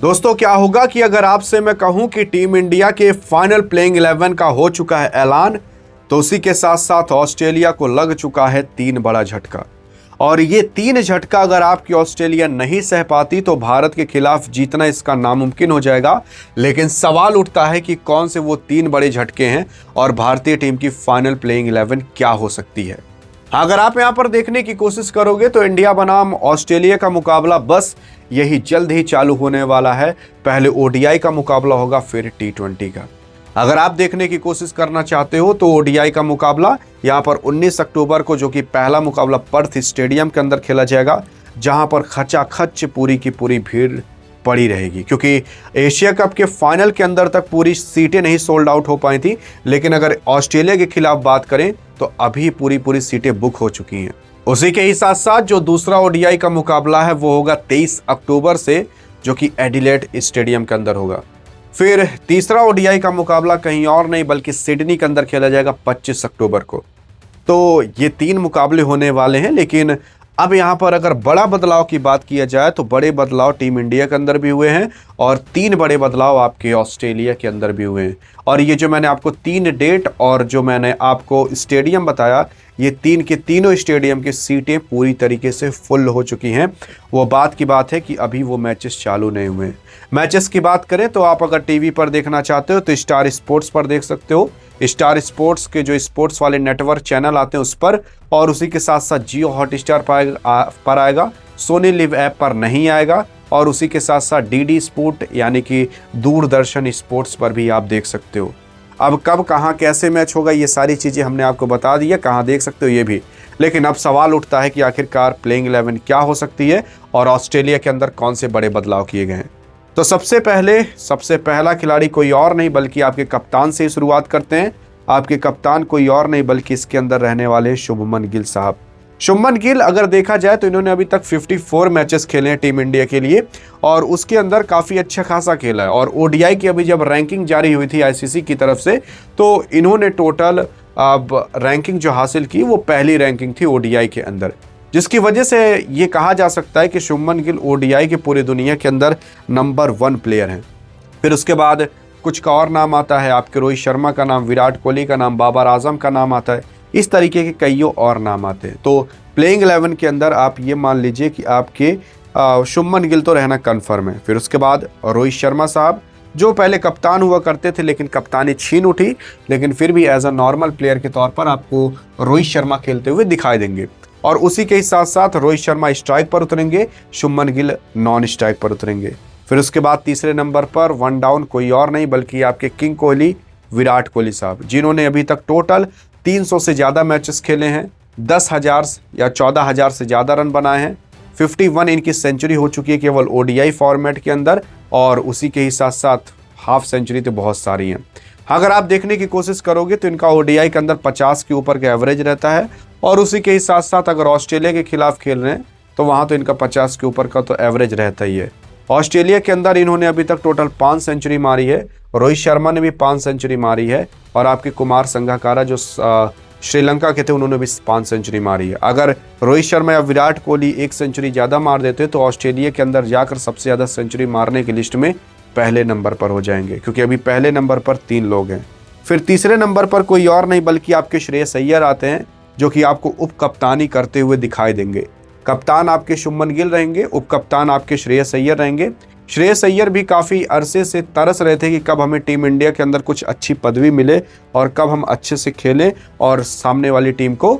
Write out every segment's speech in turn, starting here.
दोस्तों क्या होगा कि अगर आपसे मैं कहूं कि टीम इंडिया के फाइनल प्लेइंग 11 का हो चुका है ऐलान, तो उसी के साथ साथ ऑस्ट्रेलिया को लग चुका है 3 बड़ा झटका। और ये 3 झटका अगर आपकी ऑस्ट्रेलिया नहीं सह पाती तो भारत के खिलाफ जीतना इसका नामुमकिन हो जाएगा। लेकिन सवाल उठता है कि कौन से वो 3 बड़े झटके हैं और भारतीय टीम की फाइनल प्लेइंग 11 क्या हो सकती है। अगर आप यहां पर देखने की कोशिश करोगे तो इंडिया बनाम ऑस्ट्रेलिया का मुकाबला बस यही जल्द ही चालू होने वाला है। पहले ओडीआई का मुकाबला होगा, फिर टी20 का। अगर आप देखने की कोशिश करना चाहते हो तो ओडीआई का मुकाबला यहां पर 19 अक्टूबर को, जो कि पहला मुकाबला पर्थ स्टेडियम के अंदर खेला जाएगा, जहां पर खचाखच पूरी की पूरी भीड़ पड़ी रहेगी। क्योंकि एशिया कप के फाइनल के अंदर तक पूरी सीटें नहीं सोल्ड आउट हो पाई थी, लेकिन अगर ऑस्ट्रेलिया के खिलाफ बात करें तो अभी पूरी सीटें बुक हो चुकी हैं। उसी के ही साथ साथ जो दूसरा ओडीआई का मुकाबला है वो होगा 23 अक्टूबर से, जो कि एडिलेड स्टेडियम के अंदर होगा। फिर तीसरा ओडीआई का मुकाबला कहीं और नहीं बल्कि सिडनी के अंदर खेला जाएगा 25 अक्टूबर को। तो ये 3 मुकाबले होने वाले हैं। लेकिन अब यहाँ पर अगर बड़ा बदलाव की बात किया जाए तो बड़े बदलाव टीम इंडिया के अंदर भी हुए हैं और 3 बड़े बदलाव आपके ऑस्ट्रेलिया के अंदर भी हुए हैं। और ये जो मैंने आपको 3 डेट और जो मैंने आपको स्टेडियम बताया, ये 3 के तीनों स्टेडियम की सीटें पूरी तरीके से फुल हो चुकी हैं। वो बात की बात है कि अभी वो मैचेस चालू नहीं हुए हैं। मैचेस की बात करें तो आप अगर टीवी पर देखना चाहते हो तो स्टार स्पोर्ट्स पर देख सकते हो। स्टार स्पोर्ट्स के जो स्पोर्ट्स वाले नेटवर्क चैनल आते हैं उस पर, और उसी के साथ साथ जियो हॉटस्टार पर आएगा, सोनी लिव ऐप पर नहीं आएगा, और उसी के साथ साथ डीडी स्पोर्ट यानी कि दूरदर्शन स्पोर्ट्स पर भी आप देख सकते हो। अब कब कहां कैसे मैच होगा ये सारी चीज़ें हमने आपको बता दी है, कहां देख सकते हो ये भी। लेकिन अब सवाल उठता है कि आखिरकार प्लेइंग 11 क्या हो सकती है और ऑस्ट्रेलिया के अंदर कौन से बड़े बदलाव किए गए हैं। तो सबसे पहला खिलाड़ी कोई और नहीं बल्कि आपके कप्तान से शुरुआत करते हैं। आपके कप्तान कोई और नहीं बल्कि इसके अंदर रहने वाले शुभमन गिल साहब। शुभमन गिल अगर देखा जाए तो इन्होंने अभी तक 54 मैचेस खेले हैं टीम इंडिया के लिए और उसके अंदर काफ़ी अच्छा खासा खेला है। और ओडीआई की अभी जब रैंकिंग जारी हुई थी आईसीसी की तरफ से, तो इन्होंने टोटल रैंकिंग जो हासिल की वो पहली रैंकिंग थी ओडीआई के अंदर, जिसकी वजह से ये कहा जा सकता है कि शुभमन गिल ओडीआई की पूरी दुनिया के अंदर नंबर 1 प्लेयर हैं। फिर उसके बाद कुछ का और नाम आता है, आपके रोहित शर्मा का नाम, विराट कोहली का नाम, बाबर आजम का नाम आता है, इस तरीके के कईयों और नाम आते हैं। तो प्लेइंग 11 के अंदर आप ये मान लीजिए कि आपके शुभमन गिल तो रहना कन्फर्म है। फिर उसके बाद रोहित शर्मा साहब, जो पहले कप्तान हुआ करते थे लेकिन कप्तानी छीन उठी, लेकिन फिर भी एज अ नॉर्मल प्लेयर के तौर पर आपको रोहित शर्मा खेलते हुए दिखाई देंगे। और उसी के साथ साथ रोहित शर्मा स्ट्राइक पर उतरेंगे, शुभमन गिल नॉन स्ट्राइक पर उतरेंगे। फिर उसके बाद तीसरे नंबर पर 1 डाउन कोई और नहीं बल्कि आपके किंग कोहली, विराट कोहली साहब, जिन्होंने अभी तक टोटल 300 से ज़्यादा मैचेस खेले हैं, 10,000 या 14,000 से ज़्यादा रन बनाए हैं, 51 इनकी सेंचुरी हो चुकी है केवल ओडीआई फॉर्मेट के अंदर, और उसी के ही साथ साथ हाफ सेंचुरी तो बहुत सारी हैं। अगर आप देखने की कोशिश करोगे तो इनका ओडीआई के अंदर 50 के ऊपर का एवरेज रहता है, और उसी के ही साथ साथ अगर ऑस्ट्रेलिया के खिलाफ खेल रहे हैं तो वहाँ तो इनका 50 के ऊपर का तो एवरेज रहता ही है। ऑस्ट्रेलिया के अंदर इन्होंने अभी तक टोटल 5 सेंचुरी मारी है, रोहित शर्मा ने भी 5 सेंचुरी मारी है, और आपके कुमार संगकारा जो श्रीलंका के थे उन्होंने भी 5 सेंचुरी मारी है। अगर रोहित शर्मा या विराट कोहली 1 सेंचुरी ज़्यादा मार देते तो ऑस्ट्रेलिया के अंदर जाकर सबसे ज़्यादा सेंचुरी मारने की लिस्ट में पहले नंबर पर हो जाएंगे, क्योंकि अभी पहले नंबर पर 3 लोग हैं। फिर तीसरे नंबर पर कोई और नहीं बल्कि आपके श्रेयस अय्यर आते हैं, जो कि आपको उप कप्तानी करते हुए दिखाई देंगे। कप्तान आपके शुभमन गिल रहेंगे, उप कप्तान आपके श्रेयस अय्यर रहेंगे। श्रेयस अय्यर भी काफ़ी अरसे से तरस रहे थे कि कब हमें टीम इंडिया के अंदर कुछ अच्छी पदवी मिले और कब हम अच्छे से खेलें और सामने वाली टीम को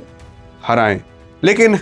हराएं। लेकिन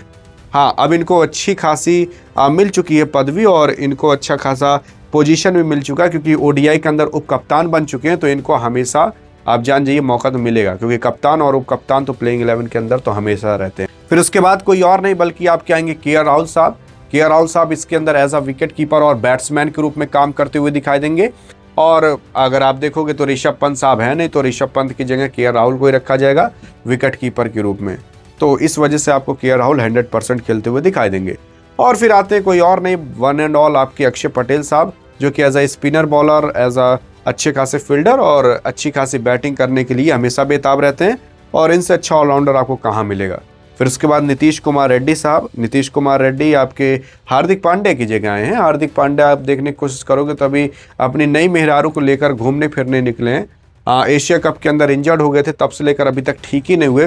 हाँ, अब इनको अच्छी खासी मिल चुकी है पदवी और इनको अच्छा खासा पोजीशन भी मिल चुका है, क्योंकि ओडीआई के अंदर उप कप्तान बन चुके हैं। तो इनको हमेशा आप जान जाइए मौका तो मिलेगा, क्योंकि कप्तान और उप कप्तान तो प्लेइंग 11 के अंदर तो हमेशा रहते हैं। फिर उसके बाद कोई और नहीं बल्कि आप क्या आएंगे, केएल राहुल साहब। केएल राहुल साहब इसके अंदर एज अ विकेट कीपर और बैट्समैन के रूप में काम करते हुए दिखाई देंगे। और अगर आप देखोगे तो ऋषभ पंत साहब है नहीं, तो ऋषभ पंत की जगह केएल राहुल को ही रखा जाएगा विकेट कीपर के रूप में। तो इस वजह से आपको केएल राहुल 100% खेलते हुए दिखाई देंगे। और फिर आते हैं कोई और नहीं, वन एंड ऑल आपके अक्षय पटेल साहब, जो कि as a spinner bowler, as a अच्छे खासे फील्डर और अच्छी खासी बैटिंग करने के लिए हमेशा बेताब रहते हैं, और इनसे अच्छा ऑलराउंडर आपको कहाँ मिलेगा। फिर उसके बाद नीतीश कुमार रेड्डी साहब, नीतीश कुमार रेड्डी आपके हार्दिक पांड्या की जगह आए हैं। हार्दिक पांड्या आप देखने की कोशिश करोगे तो अभी अपनी नई मेहरारू को लेकर घूमने फिरने निकले हैं। एशिया कप के अंदर इंजर्ड हो गए थे, तब से लेकर अभी तक ठीक ही नहीं हुए।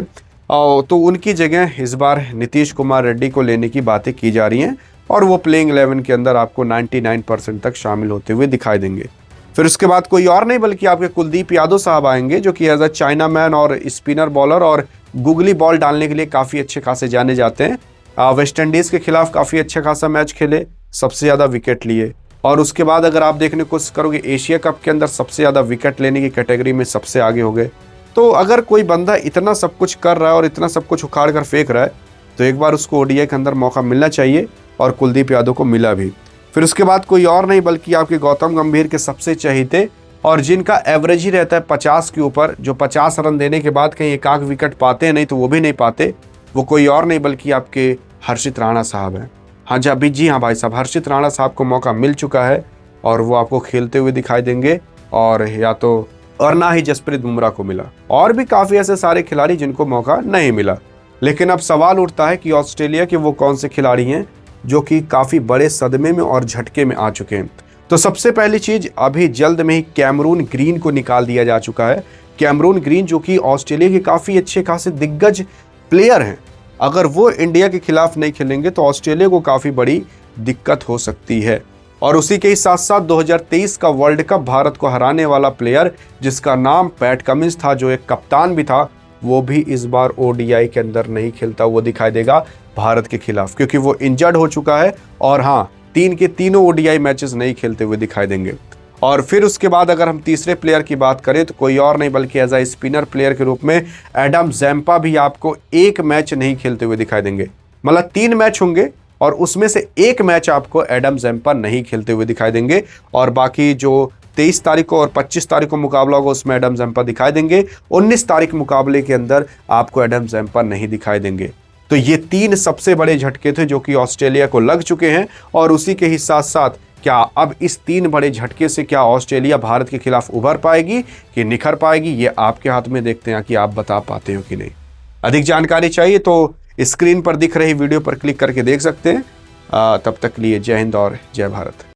तो उनकी जगह इस बार नीतीश कुमार रेड्डी को लेने की बातें की जा रही हैं और वो प्लेइंग 11 के अंदर आपको 99% तक शामिल होते हुए दिखाई देंगे। फिर उसके बाद कोई और नहीं बल्कि आपके कुलदीप यादव साहब आएंगे, जो कि एज अ चाइना मैन और स्पिनर बॉलर और गुगली बॉल डालने के लिए काफ़ी अच्छे खासे जाने जाते हैं। वेस्ट इंडीज़ के खिलाफ काफ़ी अच्छा खासा मैच खेले, सबसे ज़्यादा विकेट लिए। और उसके बाद अगर आप देखने की कोशिश करोगे एशिया कप के अंदर सबसे ज़्यादा विकेट लेने की कैटेगरी में सबसे आगे हो गए। तो अगर कोई बंदा इतना सब कुछ कर रहा है और इतना सब कुछ उखाड़ कर फेंक रहा है तो एक बार उसको ओडीआई के अंदर मौका मिलना चाहिए, और कुलदीप यादव को मिला भी। फिर उसके बाद कोई और नहीं बल्कि आपके गौतम गंभीर के सबसे चहेते और जिनका एवरेज ही रहता है 50 के ऊपर, जो 50 रन देने के बाद कहीं एक आध विकेट पाते हैं, नहीं तो वो भी नहीं पाते, वो कोई और नहीं बल्कि आपके हर्षित राणा साहब हैं। हाँ जी हाँ भाई साहब, हर्षित राणा साहब को मौका मिल चुका है और वो आपको खेलते हुए दिखाई देंगे। और ना ही जसप्रीत बुमराह को मिला, और भी काफ़ी ऐसे सारे खिलाड़ी जिनको मौका नहीं मिला। लेकिन अब सवाल उठता है कि ऑस्ट्रेलिया के वो कौन से खिलाड़ी हैं जो कि काफ़ी बड़े सदमे में और झटके में आ चुके हैं। तो सबसे पहली चीज़, अभी जल्द में ही कैमरून ग्रीन को निकाल दिया जा चुका है। कैमरून ग्रीन जो कि ऑस्ट्रेलिया के काफ़ी अच्छे खासे दिग्गज प्लेयर हैं, अगर वो इंडिया के खिलाफ नहीं खेलेंगे तो ऑस्ट्रेलिया को काफ़ी बड़ी दिक्कत हो सकती है। और उसी के ही साथ साथ 2023 का वर्ल्ड कप भारत को हराने वाला प्लेयर जिसका नाम पैट कमिंस था, जो एक कप्तान भी था, वो भी इस बार ओडीआई के अंदर नहीं खेलता हुआ दिखाई देगा भारत के खिलाफ, क्योंकि वो इंजर्ड हो चुका है। और हाँ, 3 के तीनों ओडीआई मैचेस नहीं खेलते हुए दिखाई देंगे। और फिर उसके बाद अगर हम तीसरे प्लेयर की बात करें तो कोई और नहीं बल्कि एज अ स्पिनर प्लेयर के रूप में एडम जैम्पा भी आपको एक मैच नहीं खेलते हुए दिखाई देंगे। मतलब 3 मैच होंगे और उसमें से एक मैच आपको एडम जैम्पा नहीं खेलते हुए दिखाई देंगे, और बाकी जो 23 तारीख को और 25 तारीख को मुकाबला होगा उसमें एडम जैम्पा दिखाई देंगे। 19 तारीख मुकाबले के अंदर आपको एडम जैम्पा नहीं दिखाई देंगे। तो ये 3 सबसे बड़े झटके थे जो कि ऑस्ट्रेलिया को लग चुके हैं। और उसी के ही साथ साथ क्या अब इस 3 बड़े झटके से क्या ऑस्ट्रेलिया भारत के खिलाफ उभर पाएगी कि निखर पाएगी, ये आपके हाथ में, देखते हैं कि आप बता पाते हो कि नहीं। अधिक जानकारी चाहिए तो स्क्रीन पर दिख रही वीडियो पर क्लिक करके देख सकते हैं। तब तक लिए जय हिंद और जय भारत।